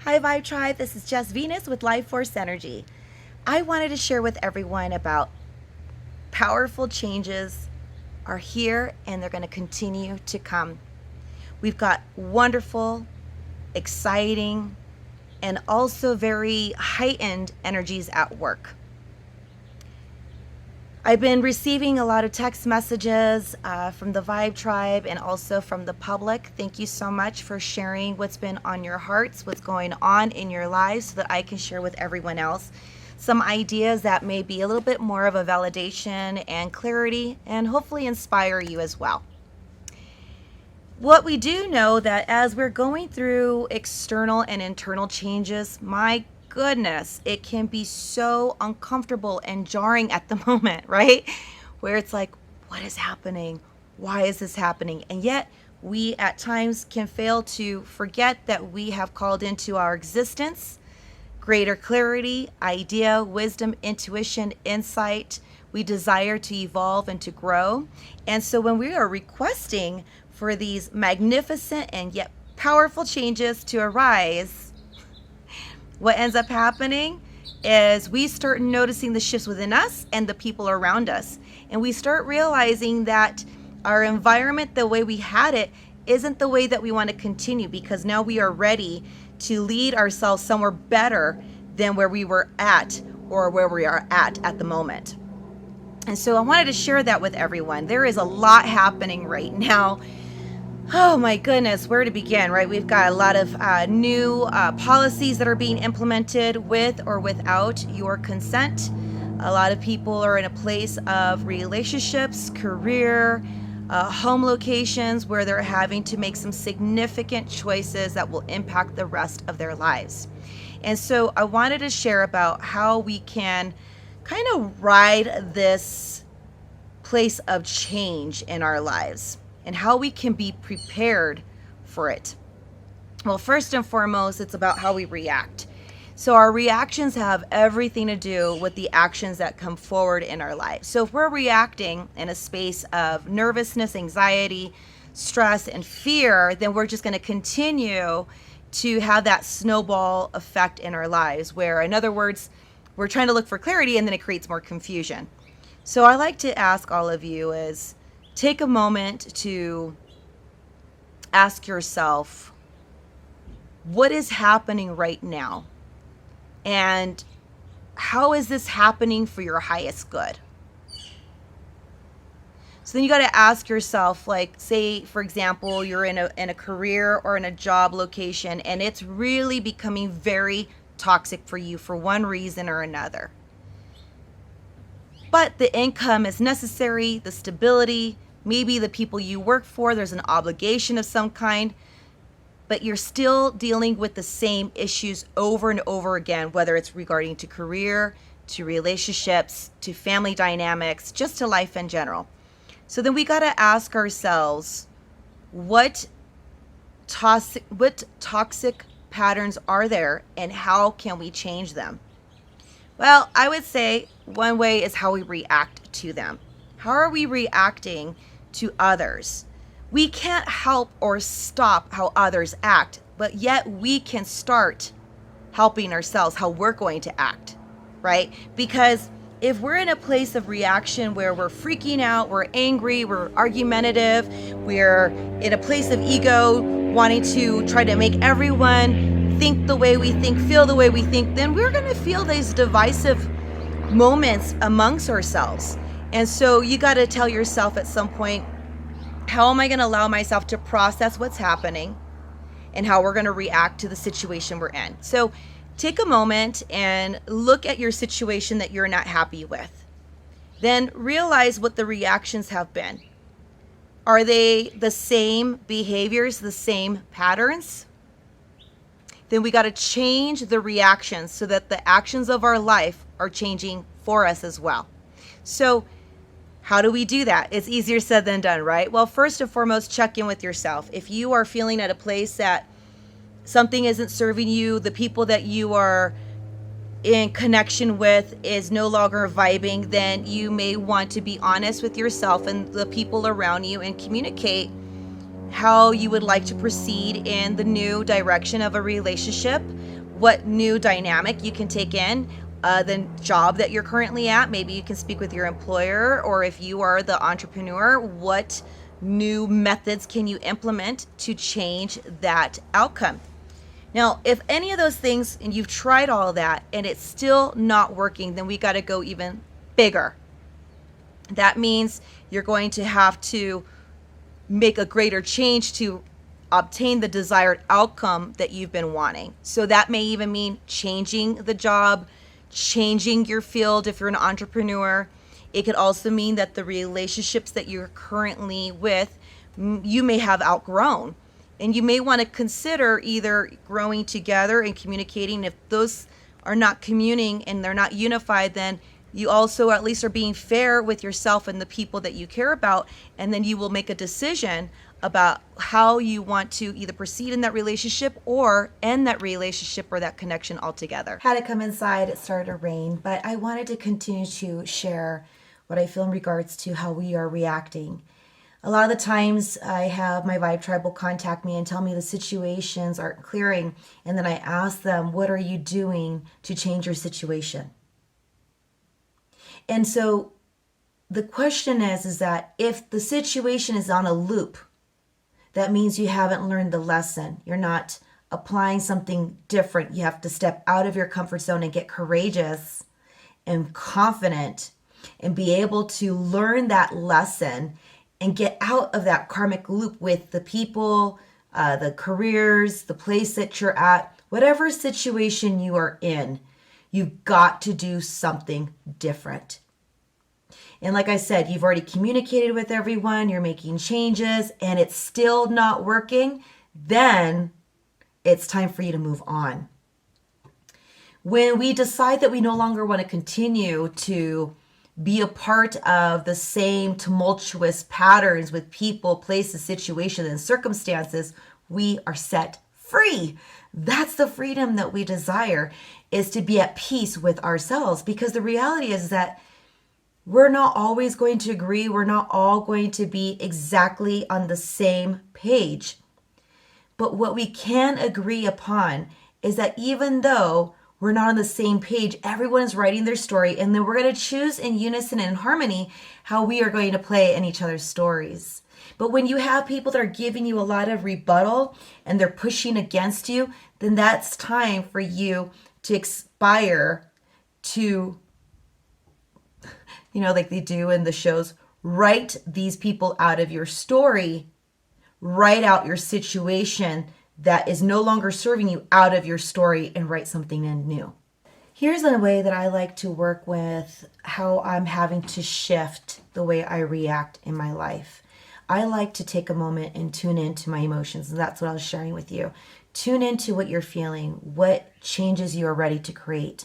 Hi Vibe Tribe, this is Jess Venus with Life Force Energy. I wanted to share with everyone about powerful changes are here and they're going to continue to come. We've got wonderful, exciting, and also very heightened energies at work. I've been receiving a lot of text messages from the Vibe Tribe and also from the public. Thank you so much for sharing what's been on your hearts, what's going on in your lives, so that I can share with everyone else some ideas that may be a little bit more of a validation and clarity and hopefully inspire you as well. What we do know that as we're going through external and internal changes, my goodness, it can be so uncomfortable and jarring at the moment, right? Where it's like, what is happening? Why is this happening? And yet we at times can fail to forget that we have called into our existence greater clarity, idea, wisdom, intuition, insight. We desire to evolve and to grow. And so when we are requesting for these magnificent and yet powerful changes to arise, what ends up happening is we start noticing the shifts within us and the people around us. And we start realizing that our environment, the way we had it, isn't the way that we want to continue, because now we are ready to lead ourselves somewhere better than where we were at or where we are at the moment. And so I wanted to share that with everyone. There is a lot happening right now. Oh my goodness, where to begin, right? We've got a lot of new policies that are being implemented with or without your consent. A lot of people are in a place of relationships, career, home locations where they're having to make some significant choices that will impact the rest of their lives. And so I wanted to share about how we can kind of ride this place of change in our lives, and how we can be prepared for it. Well, first and foremost, it's about how we react. So our reactions have everything to do with the actions that come forward in our lives. So if we're reacting in a space of nervousness, anxiety, stress, and fear, then we're just going to continue to have that snowball effect in our lives, where, in other words, we're trying to look for clarity and then it creates more confusion. So I like to ask all of you is, take a moment to ask yourself, what is happening right now? And how is this happening for your highest good? So then you got to ask yourself, like, say, for example, you're in a career or in a job location, and it's really becoming very toxic for you for one reason or another. But the income is necessary, the stability, maybe the people you work for, there's an obligation of some kind, but you're still dealing with the same issues over and over again, whether it's regarding to career, to relationships, to family dynamics, just to life in general. So then we got to ask ourselves, what toxic patterns are there and how can we change them? Well, I would say one way is how we react to them. How are we reacting to others? We can't help or stop how others act, but yet we can start helping ourselves how we're going to act, right? Because if we're in a place of reaction where we're freaking out, we're angry, we're argumentative, we're in a place of ego, wanting to try to make everyone think the way we think, feel the way we think, then we're going to feel these divisive moments amongst ourselves. And so you got to tell yourself at some point, how am I going to allow myself to process what's happening and how we're going to react to the situation we're in? So take a moment and look at your situation that you're not happy with. Then realize what the reactions have been. Are they the same behaviors, the same patterns? Then we got to change the reactions so that the actions of our life are changing for us as well. So How do we do that? It's easier said than done, right? Well, first and foremost, check in with yourself. If you are feeling at a place that something isn't serving you, the people that you are in connection with is no longer vibing, then you may want to be honest with yourself and the people around you and communicate how you would like to proceed in the new direction of a relationship, what new dynamic you can take in. The job that you're currently at, maybe you can speak with your employer, or if you are the entrepreneur, what new methods can you implement to change that outcome? Now, if any of those things, and you've tried all of that and it's still not working, then we got to go even bigger. That means you're going to have to make a greater change to obtain the desired outcome that you've been wanting. So that may even mean changing the job, changing your field if you're an entrepreneur. It could also mean that the relationships that you're currently with, you may have outgrown. And you may want to consider either growing together and communicating. If those are not communing and they're not unified, then you also at least are being fair with yourself and the people that you care about. And then you will make a decision about how you want to either proceed in that relationship or end that relationship or that connection altogether. Had to come inside, it started to rain, but I wanted to continue to share what I feel in regards to how we are reacting. A lot of the times I have my vibe tribe will contact me and tell me the situations aren't clearing. And then I ask them, what are you doing to change your situation? And so the question is that if the situation is on a loop, that means you haven't learned the lesson. You're not applying something different. You have to step out of your comfort zone and get courageous and confident and be able to learn that lesson and get out of that karmic loop with the people, the careers, the place that you're at, whatever situation you are in, you've got to do something different. And like I said, you've already communicated with everyone, you're making changes, and it's still not working, then it's time for you to move on. When we decide that we no longer want to continue to be a part of the same tumultuous patterns with people, places, situations, and circumstances, we are set free. That's the freedom that we desire, is to be at peace with ourselves, because the reality is that we're not always going to agree. We're not all going to be exactly on the same page. But what we can agree upon is that even though we're not on the same page, everyone is writing their story, and then we're going to choose in unison and in harmony how we are going to play in each other's stories. But when you have people that are giving you a lot of rebuttal and they're pushing against you, then that's time for you to aspire to, like they do in the shows, write these people out of your story, write out your situation that is no longer serving you out of your story, and write something new. Here's a way that I like to work with how I'm having to shift the way I react in my life. I like to take a moment and tune into my emotions, and that's what I was sharing with you. Tune into what you're feeling, what changes you are ready to create,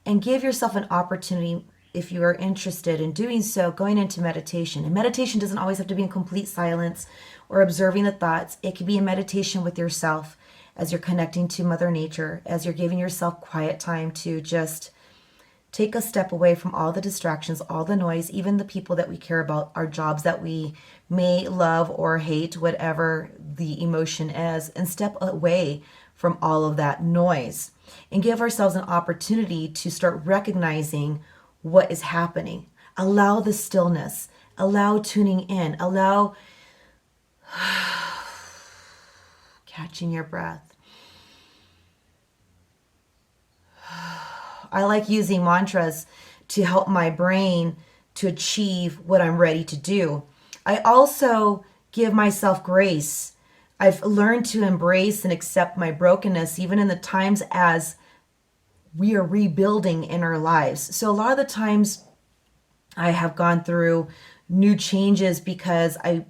and give yourself an opportunity, if you are interested in doing so, going into meditation. And meditation doesn't always have to be in complete silence or observing the thoughts. It can be a meditation with yourself as you're connecting to Mother Nature, as you're giving yourself quiet time to just take a step away from all the distractions, all the noise, even the people that we care about, our jobs that we may love or hate, whatever the emotion is, and step away from all of that noise and give ourselves an opportunity to start recognizing what is happening. Allow the stillness, allow tuning in, allow catching your breath. I like using mantras to help my brain to achieve what I'm ready to do. I also give myself grace. I've learned to embrace and accept my brokenness, even in the times as we are rebuilding in our lives. So a lot of the times I have gone through new changes because I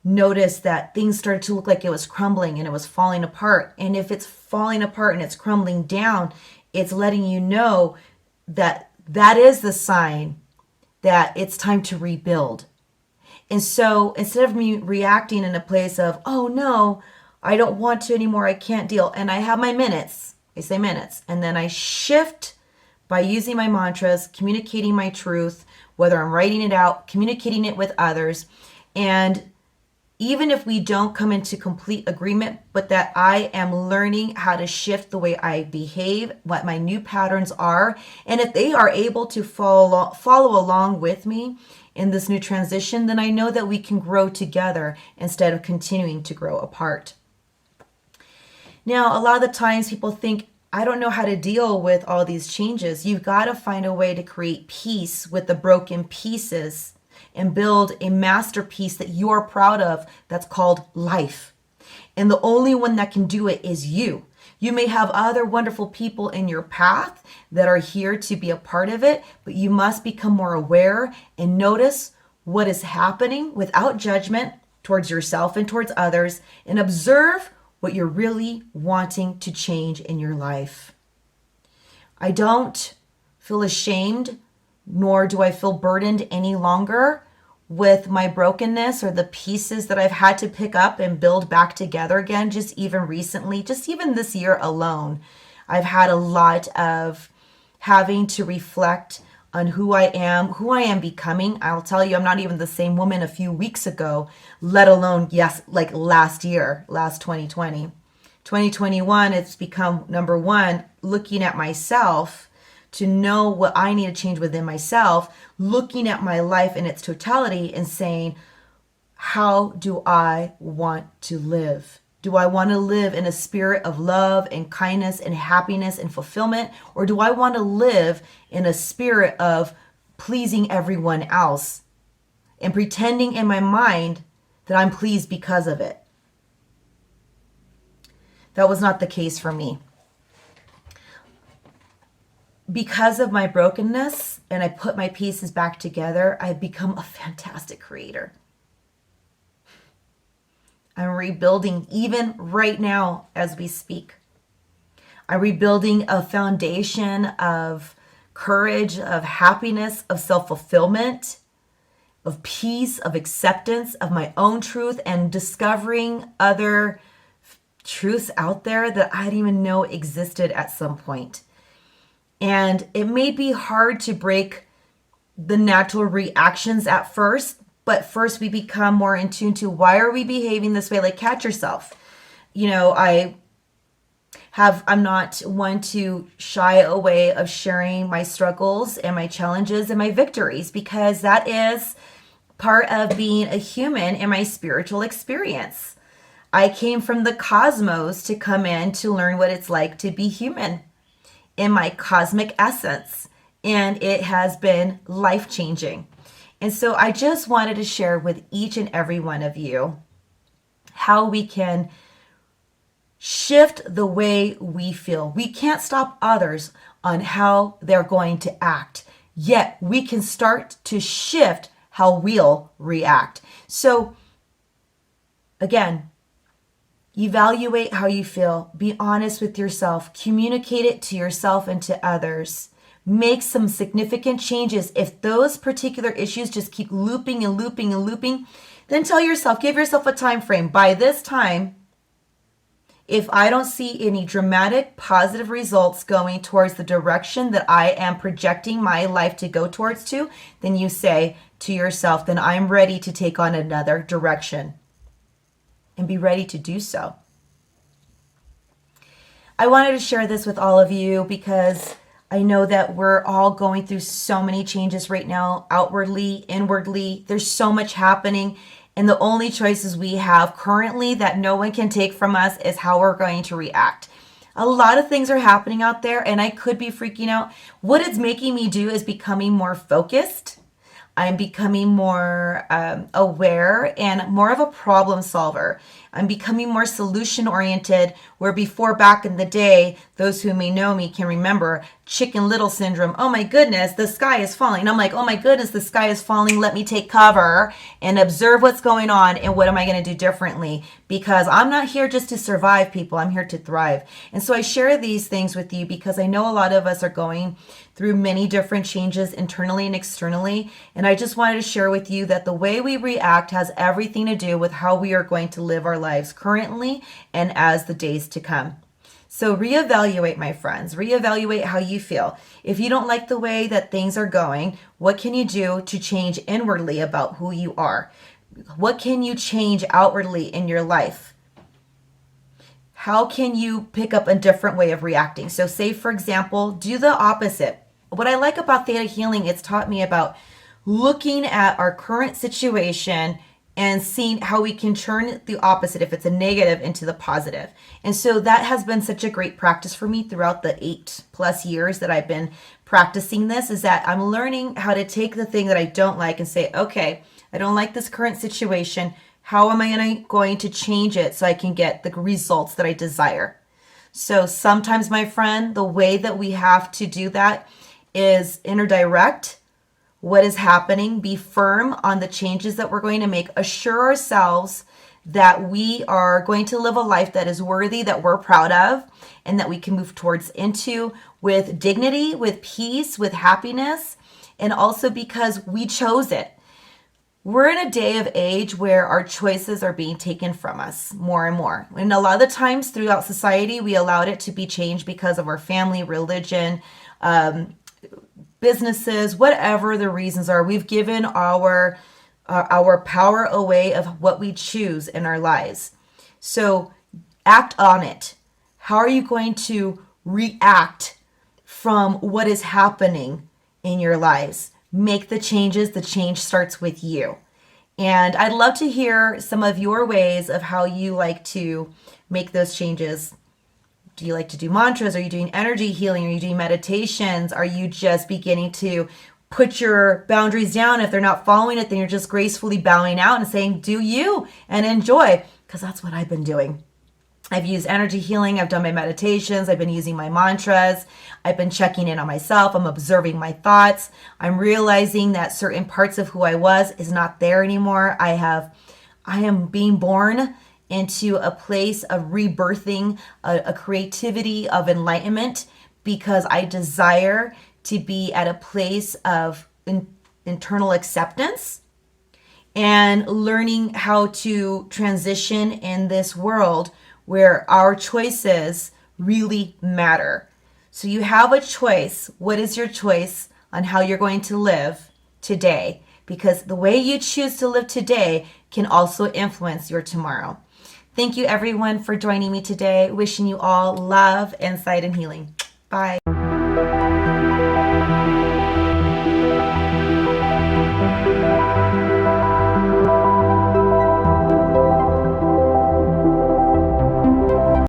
noticed that things started to look like it was crumbling and it was falling apart. And if it's falling apart and it's crumbling down, it's letting you know that that is the sign that it's time to rebuild. And so instead of me reacting in a place of, oh no, I don't want to anymore, I can't deal, and I have my minutes, I say minutes, and then I shift by using my mantras, communicating my truth, whether I'm writing it out, communicating it with others, and even if we don't come into complete agreement, but that I am learning how to shift the way I behave, what my new patterns are, and if they are able to follow along with me in this new transition, then I know that we can grow together instead of continuing to grow apart. Now, a lot of the times people think, I don't know how to deal with all these changes. You've got to find a way to create peace with the broken pieces and build a masterpiece that you're proud of that's called life. And the only one that can do it is you. You may have other wonderful people in your path that are here to be a part of it, but you must become more aware and notice what is happening without judgment towards yourself and towards others, and observe what you're really wanting to change in your life. I don't feel ashamed, nor do I feel burdened any longer with my brokenness or the pieces that I've had to pick up and build back together again. Just even recently, just even this year alone, I've had a lot of having to reflect on who I am becoming. I'll tell you, I'm not even the same woman a few weeks ago, let alone, like last year, last 2020. 2021, it's become number one, looking at myself to know what I need to change within myself, looking at my life in its totality and saying, how do I want to live? Do I want to live in a spirit of love and kindness and happiness and fulfillment? Or do I want to live in a spirit of pleasing everyone else and pretending in my mind that I'm pleased because of it? That was not the case for me. Because of my brokenness and I put my pieces back together, I've become a fantastic creator. I'm rebuilding even right now as we speak. I'm rebuilding a foundation of courage, of happiness, of self-fulfillment, of peace, of acceptance of my own truth, and discovering other truths out there that I didn't even know existed at some point. And it may be hard to break the natural reactions at first, but first we become more in tune to why are we behaving this way? Like, catch yourself. You know, I'm not one to shy away of sharing my struggles and my challenges and my victories, because that is part of being a human in my spiritual experience. I came from the cosmos to come in to learn what it's like to be human in my cosmic essence. And it has been life-changing. And so I just wanted to share with each and every one of you how we can shift the way we feel. We can't stop others on how they're going to act, yet we can start to shift how we'll react. So again, evaluate how you feel. Be honest with yourself. Communicate it to yourself and to others. Make some significant changes. If those particular issues just keep looping and looping and looping, then tell yourself, give yourself a time frame. By this time, if I don't see any dramatic positive results going towards the direction that I am projecting my life to go towards to, then you say to yourself, then I'm ready to take on another direction. And be ready to do so. I wanted to share this with all of you because I know that we're all going through so many changes right now, outwardly, inwardly. There's so much happening. And the only choices we have currently that no one can take from us is how we're going to react. A lot of things are happening out there and I could be freaking out. What it's making me do is becoming more focused. I'm becoming more aware and more of a problem solver. I'm becoming more solution oriented, where before, back in the day, those who may know me can remember Chicken Little syndrome. Oh my goodness, the sky is falling. I'm like, oh my goodness, the sky is falling. Let me take cover and observe what's going on and what am I going to do differently? Because I'm not here just to survive, people. I'm here to thrive. And so I share these things with you because I know a lot of us are going through many different changes internally and externally. And I just wanted to share with you that the way we react has everything to do with how we are going to live our lives currently and as the days to come. So reevaluate, my friends. Reevaluate how you feel. If you don't like the way that things are going, what can you do to change inwardly about who you are? What can you change outwardly in your life? How can you pick up a different way of reacting? So say, for example, do the opposite. What I like about theta healing, it's taught me about looking at our current situation and seeing how we can turn the opposite, if it's a negative, into the positive. And so that has been such a great practice for me throughout the 8+ years that I've been practicing this, is that I'm learning how to take the thing that I don't like and say, okay, I don't like this current situation. How am I going to change it so I can get the results that I desire? So sometimes, my friend, the way that we have to do that is interdirect what is happening, be firm on the changes that we're going to make, assure ourselves that we are going to live a life that is worthy, that we're proud of, and that we can move towards into with dignity, with peace, with happiness, and also because we chose it. We're in a day of age where our choices are being taken from us more and more. And a lot of the times throughout society, we allowed it to be changed because of our family, religion, businesses, whatever the reasons are. We've given our power away of what we choose in our lives. So act on it. How are you going to react from what is happening in your lives? Make the changes. The change starts with you. And I'd love to hear some of your ways of how you like to make those changes. Do you like to do mantras? Are you doing energy healing? Are you doing meditations? Are you just beginning to put your boundaries down? If they're not following it, then you're just gracefully bowing out and saying, do you, and enjoy, because that's what I've been doing. I've used energy healing. I've done my meditations. I've been using my mantras. I've been checking in on myself. I'm observing my thoughts. I'm realizing that certain parts of who I was is not there anymore. I am being born into a place of rebirthing, a creativity of enlightenment, because I desire to be at a place of internal acceptance and learning how to transition in this world where our choices really matter. So you have a choice. What is your choice on how you're going to live today? Because the way you choose to live today can also influence your tomorrow. Thank you, everyone, for joining me today. Wishing you all love, insight, and healing. Bye.